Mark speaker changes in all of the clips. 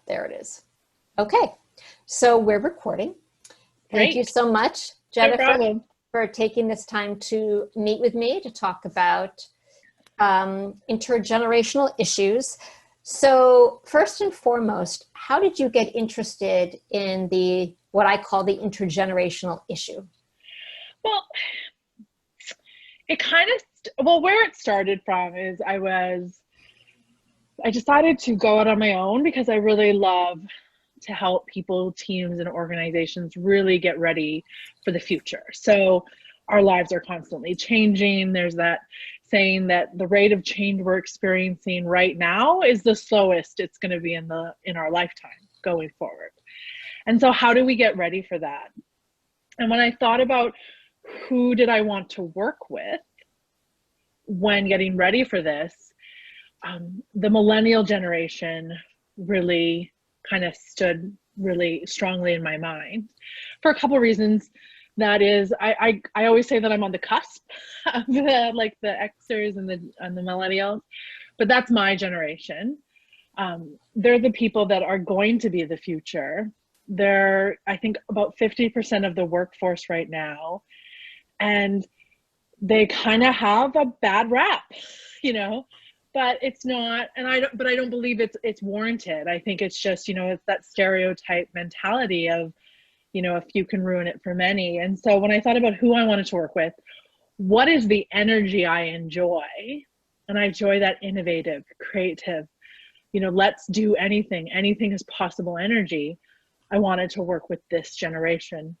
Speaker 1: There it is. Okay. So we're recording. Thank you
Speaker 2: Great.
Speaker 1: so much,
Speaker 2: No
Speaker 1: Jennifer,
Speaker 2: problem.
Speaker 1: for taking this time to meet with me to talk about intergenerational issues. So first and foremost, how did you get interested in what I call the intergenerational issue?
Speaker 2: Well, where it started from is I decided to go out on my own because I really love to help people, teams, and organizations really get ready for the future. So our lives are constantly changing. There's that saying that the rate of change we're experiencing right now is the slowest it's going to be in our lifetime going forward. And so how do we get ready for that? And when I thought about who did I want to work with when getting ready for this, the millennial generation really kind of stood really strongly in my mind for a couple of reasons. That is, I always say that I'm on the cusp of the Xers and the millennials, but that's my generation. They're the people that are going to be the future. They're, I think, about 50% of the workforce right now, and they kind of have a bad rap, but it's not, and I don't believe it's warranted. I think it's just, it's that stereotype mentality of, a few can ruin it for many. And so when I thought about who I wanted to work with, what is the energy I enjoy? And I enjoy that innovative, creative, let's do anything is possible energy. I wanted to work with this generation.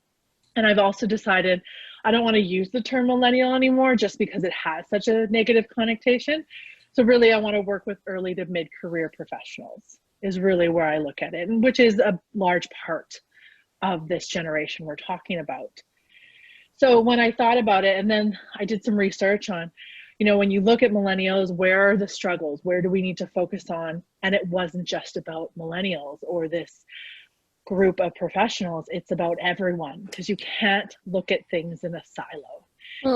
Speaker 2: And I've also decided I don't want to use the term millennial anymore just because it has such a negative connotation. So really, I want to work with early to mid-career professionals is really where I look at it, and which is a large part of this generation we're talking about. So when I thought about it, and then I did some research on, when you look at millennials, where are the struggles? Where do we need to focus on? And it wasn't just about millennials or this group of professionals. It's about everyone, because you can't look at things in a silo.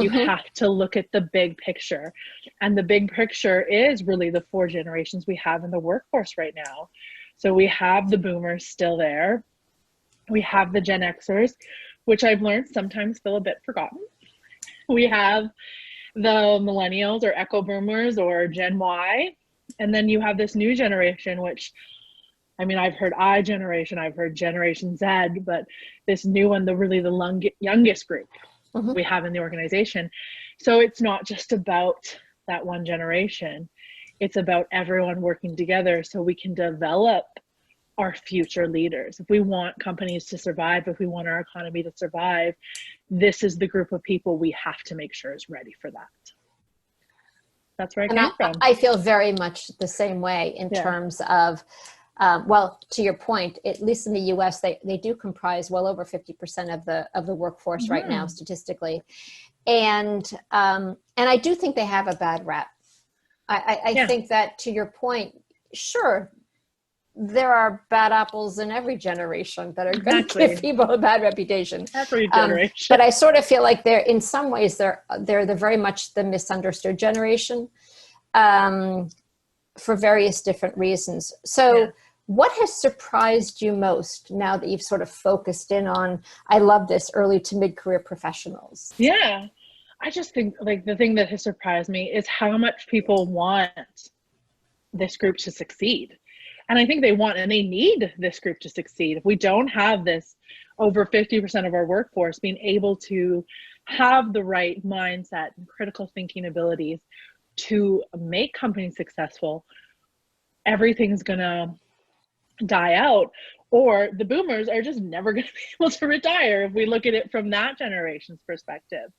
Speaker 2: You have to look at the big picture. And the big picture is really the 4 generations we have in the workforce right now. So we have the boomers still there. We have the Gen Xers, which I've learned sometimes feel a bit forgotten. We have the millennials or echo boomers or Gen Y. And then you have this new generation, which, I've heard I generation, I've heard Generation Z, but this new one, the youngest group we have in the organization. So it's not just about that one generation. It's about everyone working together so we can develop our future leaders. If we want companies to survive, if we want our economy to survive, this is the group of people we have to make sure is ready for that. That's where I came from.
Speaker 1: I feel very much the same way in terms of, to your point, at least in the U.S., they do comprise well over 50% of the workforce right now, statistically, and I do think they have a bad rap. I think that, to your point, sure, there are bad apples in every generation that are going to give people a bad reputation.
Speaker 2: Every generation,
Speaker 1: but I sort of feel like they're, in some ways, they're very much the misunderstood generation, for various different reasons. So. What has surprised you most now that you've sort of focused in on, I love this, early to mid-career professionals?
Speaker 2: Yeah, I just think the thing that has surprised me is how much people want this group to succeed. And I think they want and they need this group to succeed. If we don't have this, over 50% of our workforce being able to have the right mindset and critical thinking abilities to make companies successful, everything's going to die out, or the boomers are just never going to be able to retire if we look at it from that generation's perspective.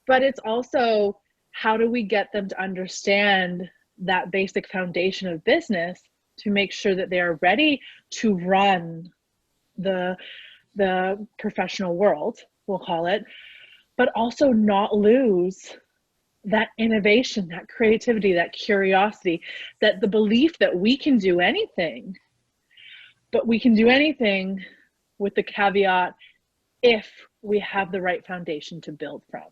Speaker 2: But it's also, how do we get them to understand that basic foundation of business to make sure that they are ready to run the professional world, we'll call it, but also not lose that innovation, that creativity, that curiosity, that the belief that we can do anything. But we can do anything with the caveat if we have the right foundation to build from.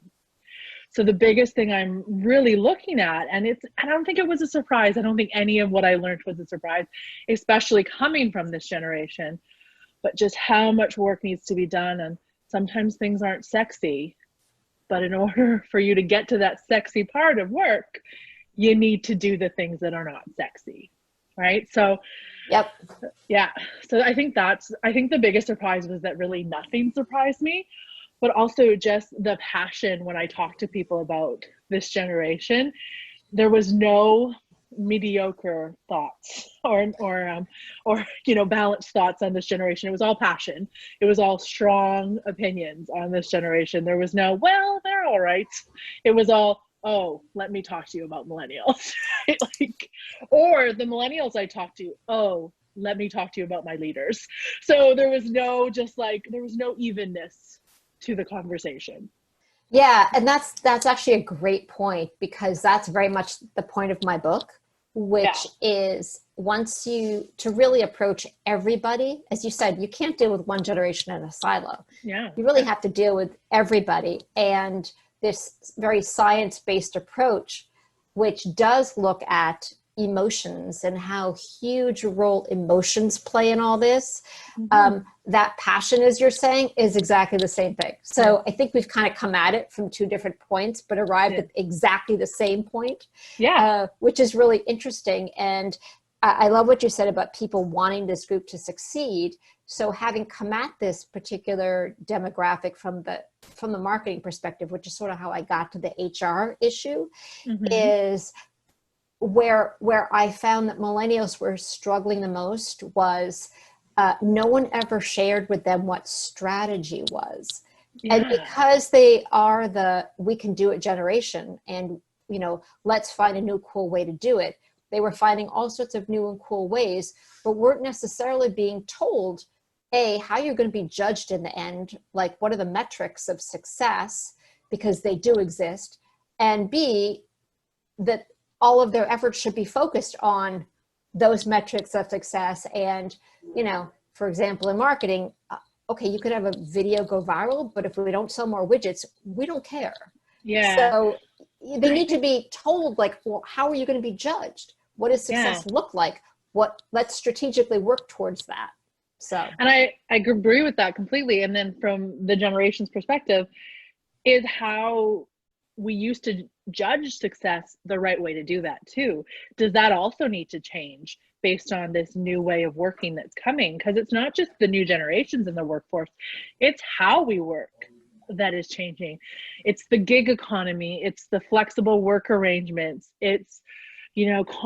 Speaker 2: So the biggest thing I'm really looking at, and I don't think it was a surprise. I don't think any of what I learned was a surprise, especially coming from this generation, but just how much work needs to be done. And sometimes things aren't sexy, but in order for you to get to that sexy part of work, you need to do the things that are not sexy, right? So
Speaker 1: Yep.
Speaker 2: yeah, so I think the biggest surprise was that really nothing surprised me, but also just the passion when I talk to people about this generation. There was no mediocre thoughts or balanced thoughts on this generation. It was all passion. It was all strong opinions on this generation. There was no, well, they're all right. It was all, oh, let me talk to you about millennials. Like, or the millennials I talked to, oh, let me talk to you about my leaders. So there was no evenness to the conversation.
Speaker 1: Yeah, and that's actually a great point, because that's very much the point of my book, which is once you to really approach everybody, as you said, you can't deal with one generation in a silo.
Speaker 2: Yeah.
Speaker 1: You really have to deal with everybody. And this very science-based approach, which does look at emotions and how huge a role emotions play in all this. That passion, as you're saying, is exactly the same thing. So I think we've kind of come at it from two different points, but arrived at exactly the same point, which is really interesting. And I love what you said about people wanting this group to succeed. So having come at this particular demographic from the marketing perspective, which is sort of how I got to the HR issue, is where I found that millennials were struggling the most was no one ever shared with them what strategy was. And because they are the we can do it generation, and let's find a new cool way to do it, they were finding all sorts of new and cool ways, but weren't necessarily being told how you're going to be judged in the end, like what are the metrics of success, because they do exist, and B, that all of their efforts should be focused on those metrics of success. And, for example, in marketing, okay, you could have a video go viral, but if we don't sell more widgets, we don't care.
Speaker 2: Yeah.
Speaker 1: So they need to be told, like, well, how are you going to be judged? What does success look like? Let's strategically work towards that. So,
Speaker 2: and I agree with that completely. And then from the generation's perspective, is how we used to judge success the right way to do that too. Does that also need to change based on this new way of working that's coming? Because it's not just the new generations in the workforce, it's how we work that is changing. It's the gig economy, it's the flexible work arrangements, it's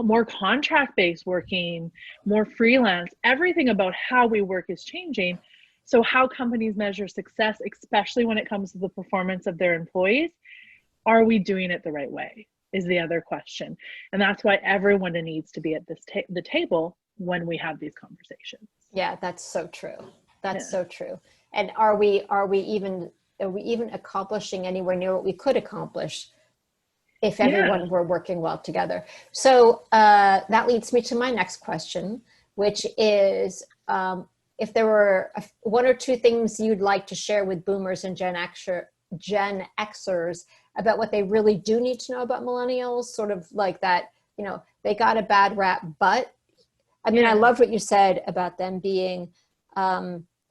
Speaker 2: more contract-based working, more freelance. Everything about how we work is changing. So how companies measure success, especially when it comes to the performance of their employees, are we doing it the right way is the other question. And that's why everyone needs to be at this the table when we have these conversations.
Speaker 1: Yeah, that's so true. That's so true. And are we even accomplishing anywhere near what we could accomplish if everyone were working well together? So that leads me to my next question, which is, if there were one or two things you'd like to share with boomers and Gen Xers about what they really do need to know about millennials, sort of like that, they got a bad rap, but I mean, I love what you said about them being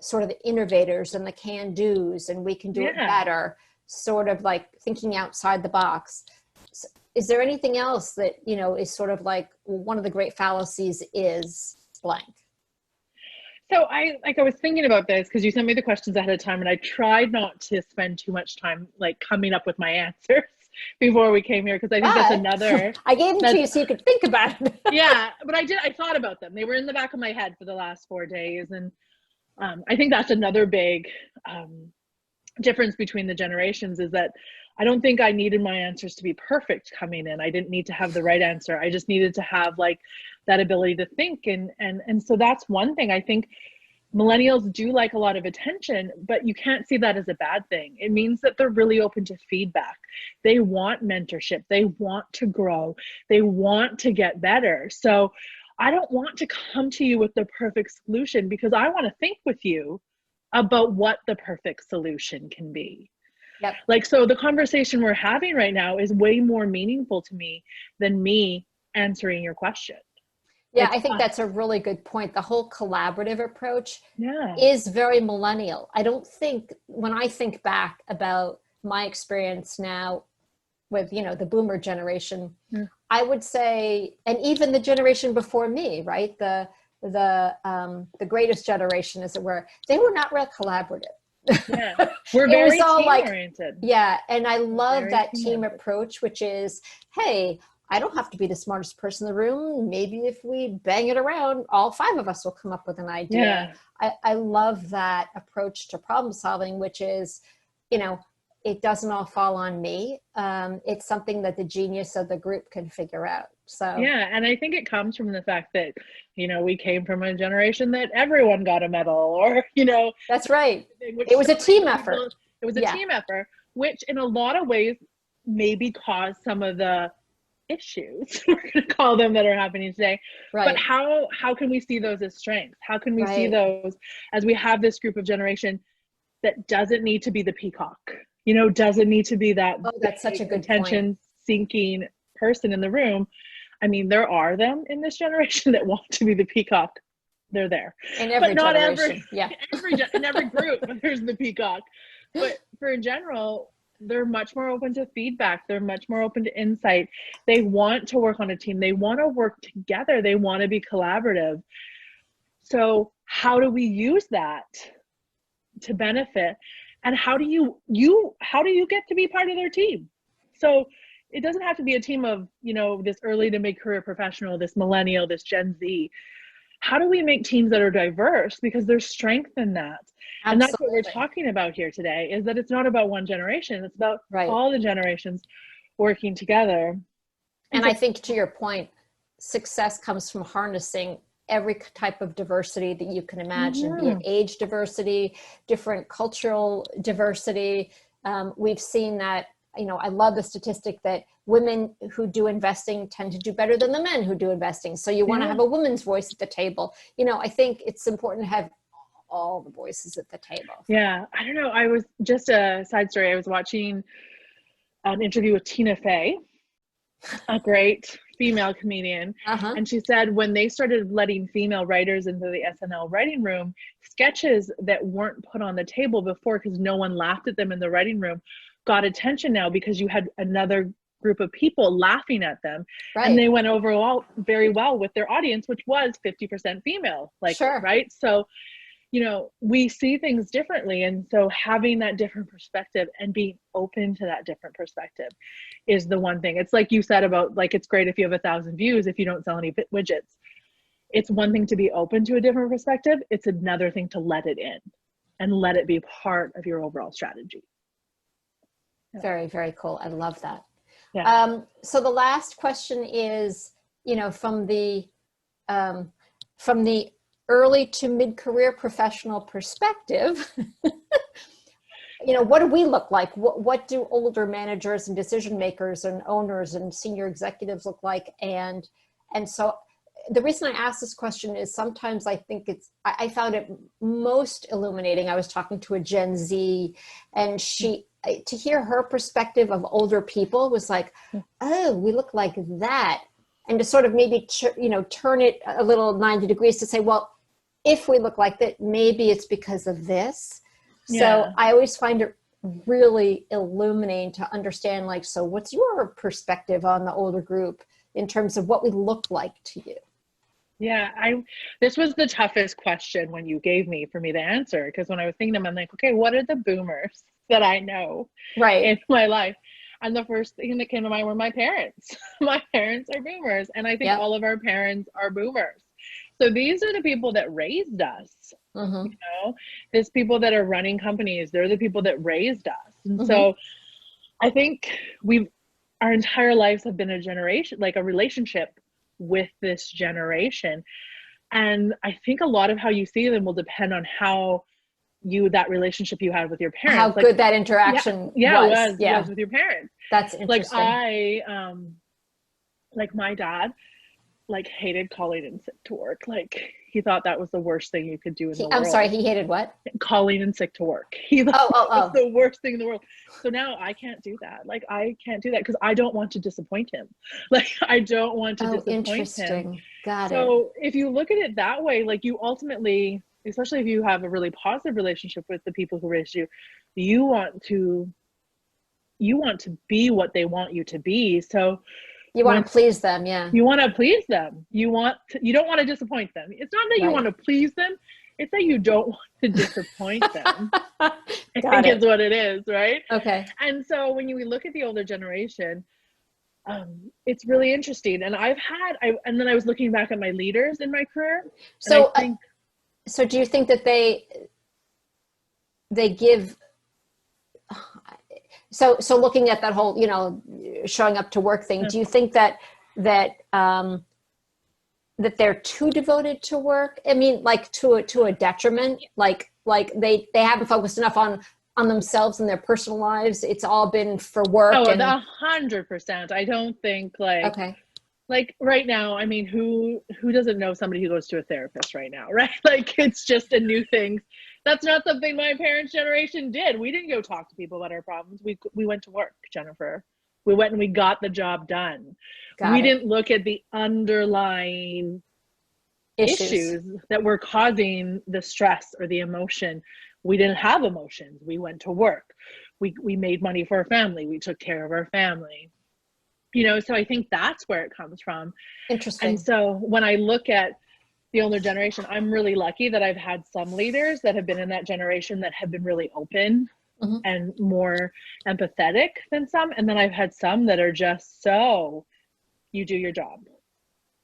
Speaker 1: sort of the innovators and the can-dos, and we can do it better, sort of like thinking outside the box. So is there anything else that, is sort of like, well, one of the great fallacies is blank?
Speaker 2: So I was thinking about this because you sent me the questions ahead of time, and I tried not to spend too much time like coming up with my answers before we came here, because I think that's another.
Speaker 1: I gave them to you so you could think about it.
Speaker 2: Yeah, but I thought about them. They were in the back of my head for the last 4 days, and I think that's another big difference between the generations, is that I don't think I needed my answers to be perfect coming in. I didn't need to have the right answer. I just needed to have like that ability to think. And so that's one thing. I think millennials do like a lot of attention, but you can't see that as a bad thing. It means that they're really open to feedback. They want mentorship. They want to grow. They want to get better. So I don't want to come to you with the perfect solution, because I want to think with you about what the perfect solution can be.
Speaker 1: Yep.
Speaker 2: Like, so the conversation we're having right now is way more meaningful to me than me answering your question.
Speaker 1: Yeah,
Speaker 2: It's
Speaker 1: I think
Speaker 2: us.
Speaker 1: that's a really good point. The whole collaborative approach
Speaker 2: Yeah.
Speaker 1: is very millennial. I don't think, when I think back about my experience now with, you know, the boomer generation, I would say, and even the generation before me, right? The greatest generation, as it were, they were not real collaborative.
Speaker 2: Yeah. We're
Speaker 1: It was
Speaker 2: very
Speaker 1: all
Speaker 2: team
Speaker 1: like,
Speaker 2: oriented.
Speaker 1: yeah. And I love
Speaker 2: Very
Speaker 1: that
Speaker 2: team
Speaker 1: team
Speaker 2: oriented.
Speaker 1: approach, which is, hey, I don't have to be the smartest person in the room. Maybe if we bang it around, all five of us will come up with an idea.
Speaker 2: Yeah.
Speaker 1: I love that approach to problem solving, which is, you know, it doesn't all fall on me. It's something that the genius of the group can figure out. So
Speaker 2: Yeah, and I think it comes from the fact that, you know, we came from a generation that everyone got a medal, or, you know,
Speaker 1: that's right.
Speaker 2: which
Speaker 1: It was
Speaker 2: so
Speaker 1: a team
Speaker 2: many
Speaker 1: effort.
Speaker 2: people, it was a
Speaker 1: Yeah.
Speaker 2: team effort, which in a lot of ways maybe caused some of the issues we're going to call them that are happening today. But
Speaker 1: Right.
Speaker 2: how can we see those as strengths? How can we see
Speaker 1: Right.
Speaker 2: those as we have this group of generation that doesn't need to be the peacock, you know, doesn't need to be that
Speaker 1: Oh, that's such a good point.
Speaker 2: attention seeking person in the room. I mean, there are them in this generation that want to be the peacock. They're there.
Speaker 1: In every
Speaker 2: But not
Speaker 1: generation. Yeah.
Speaker 2: in every group, there's the peacock. But for in general, they're much more open to feedback. They're much more open to insight. They want to work on a team. They want to work together. They want to be collaborative. So how do we use that to benefit? And how do you get to be part of their team? So it doesn't have to be a team of, you know, this early to mid-career professional, this millennial, this Gen Z. How do we make teams that are diverse? Because there's strength in that.
Speaker 1: Absolutely.
Speaker 2: And that's what we're talking about here today, is that it's not about one generation. It's about all the generations working together.
Speaker 1: And I think, to your point, success comes from harnessing every type of diversity that you can imagine, be it age diversity, different cultural diversity. We've seen that, you know, I love the statistic that women who do investing tend to do better than the men who do investing. So you want to have a woman's voice at the table. You know, I think it's important to have all the voices at the table.
Speaker 2: Yeah. I don't know. I was just a side story. I was watching an interview with Tina Fey, a great female comedian. And she said when they started letting female writers into the SNL writing room, sketches that weren't put on the table before because no one laughed at them in the writing room got attention now, because you had another group of people laughing at them. And they went overall very well with their audience, which was 50% female, like, right? So, you know, we see things differently. And so having that different perspective and being open to that different perspective is the one thing. It's like you said about, like, it's great if you have 1,000 views, if you don't sell any widgets. It's one thing to be open to a different perspective. It's another thing to let it in and let it be part of your overall strategy.
Speaker 1: Very, very cool. I love that.
Speaker 2: Yeah.
Speaker 1: So the last question is, you know, from the early to mid-career professional perspective, you know, what do we look like? What do older managers and decision makers and owners and senior executives look like? And so the reason I ask this question is sometimes I think I found it most illuminating. I was talking to a Gen Z, and to hear her perspective of older people was like, oh, we look like that. And to sort of maybe, you know, turn it a little 90 degrees to say, well, if we look like that, maybe it's because of this. So I always find it really illuminating to understand, like, so what's your perspective on the older group in terms of what we look like to you?
Speaker 2: Yeah, this was the toughest question when you gave me for me to answer, because when I was thinking of them, I'm like, okay, what are the boomers that I know in my life? And the first thing that came to mind were my parents. My parents are boomers, and I think all of our parents are boomers. So these are the people that raised us. You know, these people that are running companies, they're the people that raised us. And so I think our entire lives have been a generation, like a relationship with this generation. And I think a lot of how you see them will depend on how that relationship you had with your parents.
Speaker 1: How good that interaction was
Speaker 2: with your parents.
Speaker 1: That's interesting.
Speaker 2: Like my dad, like, hated calling in sick to work. Like, He thought that was the worst thing you could do in the
Speaker 1: I'm
Speaker 2: world.
Speaker 1: sorry, he hated what?
Speaker 2: Calling in sick to work. He thought that was the worst thing in the world. So now I can't do that. Like, I can't do that because I don't want to disappoint him. Like, I don't want to disappoint
Speaker 1: interesting.
Speaker 2: him.
Speaker 1: Got it.
Speaker 2: So if you look at it that way, like, you ultimately, especially if you have a really positive relationship with the people who raised you, you want to be what they want you to be. So
Speaker 1: you want to please them. Yeah.
Speaker 2: You want to please them. You don't want to disappoint them. It's not that you want to please them. It's that you don't want to disappoint them. I think is what it is, right?
Speaker 1: Okay.
Speaker 2: And so when we look at the older generation, it's really interesting. And and then I was looking back at my leaders in my career.
Speaker 1: So, so do you think that they give, so looking at that whole, showing up to work thing, do you think that they're too devoted to work? I mean, like to a detriment, like they haven't focused enough on themselves and their personal lives. It's all been for work.
Speaker 2: Oh, 100%. I don't think like right now, I mean, who doesn't know somebody who goes to a therapist right now, right? Like, it's just a new thing. That's not something my parents' generation did. We didn't go talk to people about our problems. We went to work, Jennifer. We went and we got the job done. We didn't look at the underlying issues that were causing the stress or the emotion. We didn't have emotions. We went to work. We made money for our family. We took care of our family. So I think that's where it comes from.
Speaker 1: Interesting.
Speaker 2: And so when I look at the older generation, I'm really lucky that I've had some leaders that have been in that generation that have been really open and more empathetic than some. And then I've had some that are just you do your job.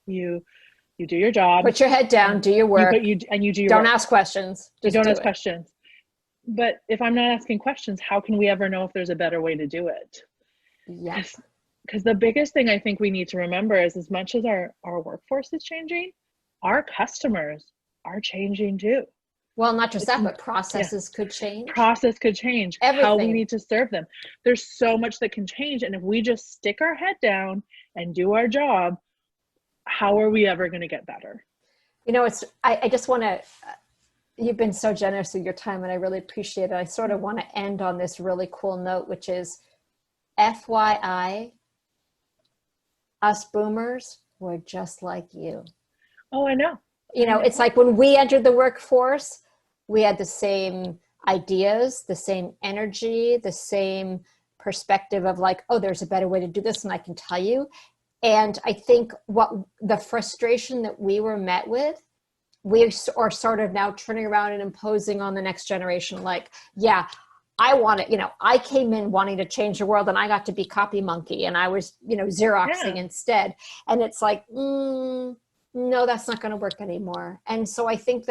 Speaker 2: You do your job.
Speaker 1: Put your head down, do your work.
Speaker 2: You do your
Speaker 1: Don't
Speaker 2: work.
Speaker 1: ask questions.
Speaker 2: Just don't ask questions. But if I'm not asking questions, how can we ever know if there's a better way to do it?
Speaker 1: Yes.
Speaker 2: Because the biggest thing I think we need to remember is, as much as our workforce is changing, our customers are changing too.
Speaker 1: Well, not just that, but processes could change.
Speaker 2: Process could change.
Speaker 1: Everything.
Speaker 2: How we need to serve them. There's so much that can change. And if we just stick our head down and do our job, how are we ever going to get better?
Speaker 1: I just want to, you've been so generous with your time and I really appreciate it. I sort of want to end on this really cool note, which is FYI, us boomers were just like you.
Speaker 2: Oh, I know.
Speaker 1: It's like when we entered the workforce, we had the same ideas, the same energy, the same perspective of like, oh, there's a better way to do this. And I can tell you. And I think what the frustration that we were met with, we are sort of now turning around and imposing on the next generation. Like, yeah, I want it. I came in wanting to change the world and I got to be copy monkey and I was, Xeroxing instead. And it's like, no, that's not going to work anymore. And so I think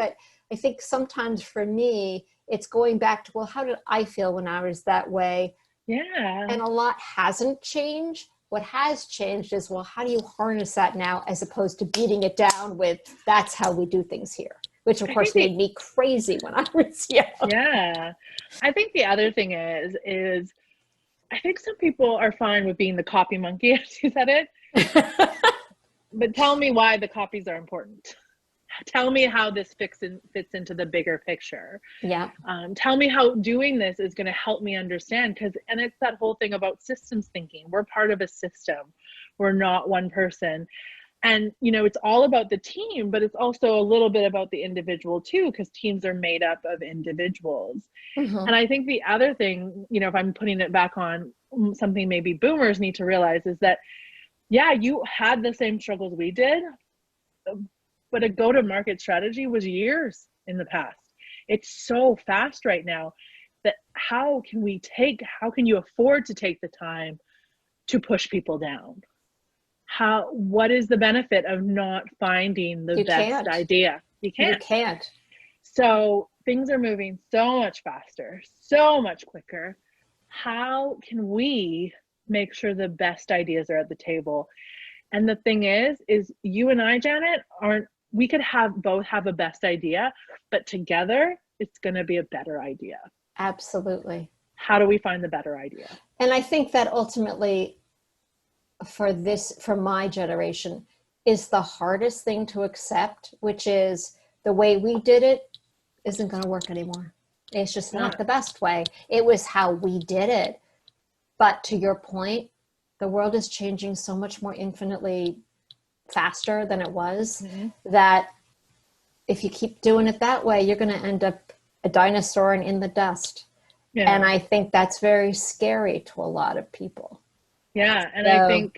Speaker 1: sometimes for me, it's going back to, well, how did I feel when I was that way?
Speaker 2: Yeah.
Speaker 1: And a lot hasn't changed. What has changed is, well, how do you harness that now as opposed to beating it down with, that's how we do things here, which of course made me crazy when I was young.
Speaker 2: Yeah. I think the other thing is I think some people are fine with being the copy monkey, as you said it. But tell me why the copies are important. Tell me how this fits into the bigger picture.
Speaker 1: Yeah.
Speaker 2: Tell me how doing this is going to help me understand. And it's that whole thing about systems thinking. We're part of a system. We're not one person. And, it's all about the team, but it's also a little bit about the individual too, because teams are made up of individuals. And I think the other thing, if I'm putting it back on something maybe boomers need to realize is that, yeah, you had the same struggles we did, but a go-to-market strategy was years in the past. It's so fast right now that how can you afford to take the time to push people down? What is the benefit of not finding the best idea? You can't. So things are moving so much faster, so much quicker. How can we make sure the best ideas are at the table? And the thing is you and I, Janet, we could both have a best idea, but together it's going to be a better idea.
Speaker 1: Absolutely.
Speaker 2: How do we find the better idea?
Speaker 1: And I think that ultimately for my generation is the hardest thing to accept, which is the way we did it isn't going to work anymore. It's just not the best way. It was how we did it. But to your point, the world is changing so much more infinitely faster than it was, that if you keep doing it that way, you're going to end up a dinosaur and in the dust. Yeah. And I think that's very scary to a lot of people.
Speaker 2: Yeah. And so,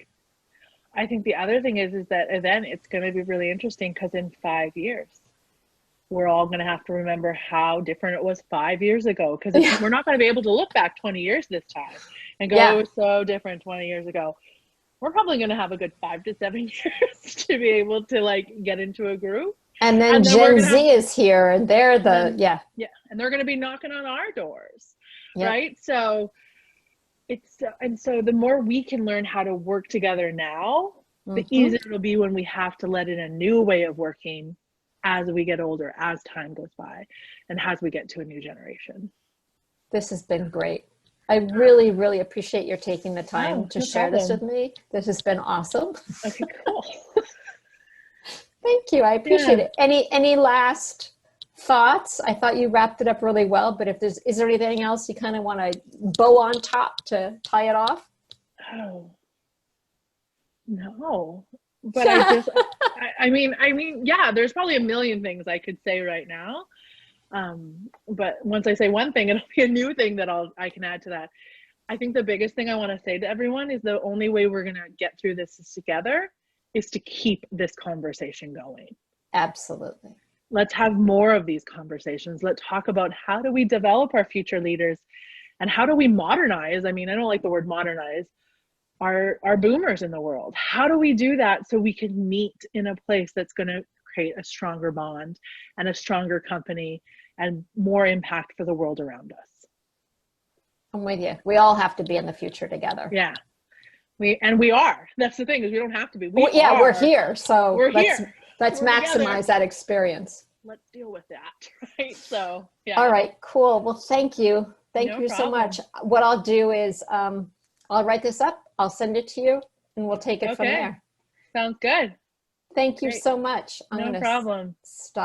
Speaker 2: I think the other thing is that then it's going to be really interesting, because in 5 years, we're all going to have to remember how different it was 5 years ago. Because we're not going to be able to look back 20 years this time and go, it was so different 20 years ago. We're probably going to have a good 5 to 7 years to be able to like get into a group.
Speaker 1: And then Gen Z is here, and they're and
Speaker 2: they're going to be knocking on our doors, right? So so the more we can learn how to work together now, the easier it'll be when we have to let in a new way of working as we get older, as time goes by, and as we get to a new generation.
Speaker 1: This has been great. I really, really appreciate your taking the time to share this with me. This has been awesome.
Speaker 2: Okay, cool.
Speaker 1: Thank you. I appreciate it. Any last thoughts? I thought you wrapped it up really well, but is there anything else you kind of want to bow on top to tie it off?
Speaker 2: Oh, no. But I mean, yeah, there's probably a million things I could say right now. But once I say one thing, it'll be a new thing that I can add to that. I think the biggest thing I want to say to everyone is the only way we're going to get through this together is to keep this conversation going.
Speaker 1: Absolutely.
Speaker 2: Let's have more of these conversations. Let's talk about how do we develop our future leaders, and how do we modernize? I mean, I don't like the word modernize, our boomers in the world. How do we do that so we can meet in a place that's going to create a stronger bond and a stronger company and more impact for the world around us?
Speaker 1: I'm with you. We all have to be in the future together.
Speaker 2: Yeah. We are. That's the thing, is we don't have to be.
Speaker 1: We're here. So let's maximize together. That experience.
Speaker 2: Let's deal with that. Right. So, yeah.
Speaker 1: All right, cool. Well, thank you. Thank you so much. What I'll do is I'll write this up. I'll send it to you, and we'll take it from there.
Speaker 2: Sounds good.
Speaker 1: Thank you so much.
Speaker 2: No problem.
Speaker 1: Stop.